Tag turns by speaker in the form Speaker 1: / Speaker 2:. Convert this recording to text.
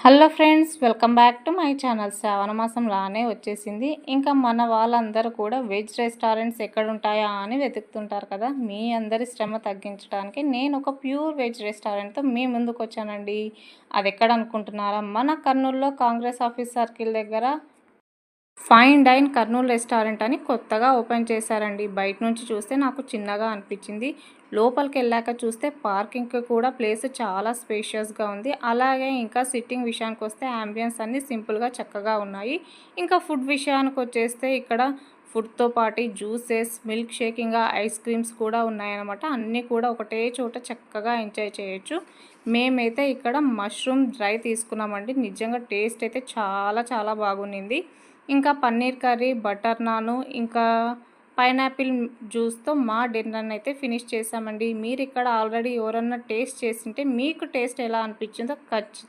Speaker 1: Hello friends, welcome back to my channel. Shravana మాసం రానే వచ్చేసింది. ఇంకా మన వాళ్ళందరూ కూడా వెజ్ రెస్టారెంట్స్ ఎక్కడుంటాయా అని వెతుకుతుంటారు కదా. మీ అందరి శ్రమ తగ్గించడానికి నేను ఒక ప్యూర్ వెజ్ రెస్టారెంట్తో మీ ముందుకు వచ్చానండి. అది ఎక్కడ అనుకుంటున్నారా? మన కర్నూలులో కాంగ్రెస్ ఆఫీస్ సర్కిల్ దగ్గర ఫైన్ డైన్ కర్నూలు రెస్టారెంట్ అని కొత్తగా ఓపెన్ చేశారండి. బయట నుంచి చూస్తే నాకు చిన్నగా అనిపించింది. లోపలికి వెళ్ళాక చూస్తే పార్కింగ్కి కూడా ప్లేస్ చాలా స్పేషియస్గా ఉంది. అలాగే ఇంకా సిట్టింగ్ విషయానికి వస్తే యాంబియన్స్ అన్నీ సింపుల్గా చక్కగా ఉన్నాయి. ఇంకా ఫుడ్ విషయానికి వచ్చేస్తే ఇక్కడ ఫుడ్తో పాటు జ్యూసెస్, మిల్క్ షేక్, ఇంకా ఐస్ క్రీమ్స్ కూడా ఉన్నాయన్నమాట. అన్నీ కూడా ఒకటే చోట చక్కగా ఎంజాయ్ చేయొచ్చు. మేమైతే ఇక్కడ మష్రూమ్ డ్రై తీసుకున్నామండి. నిజంగా టేస్ట్ అయితే చాలా చాలా బాగుండింది. ఇంకా పన్నీర్ కర్రీ, బటర్ నాను, ఇంకా పైనాపిల్ జ్యూస్తో మా డిన్నర్ని అయితే ఫినిష్ చేసామండి. మీరు ఇక్కడ ఆల్రెడీ ఎవరన్నా టేస్ట్ చేసింటే మీకు టేస్ట్ ఎలా అనిపించిందో ఖచ్చితంగా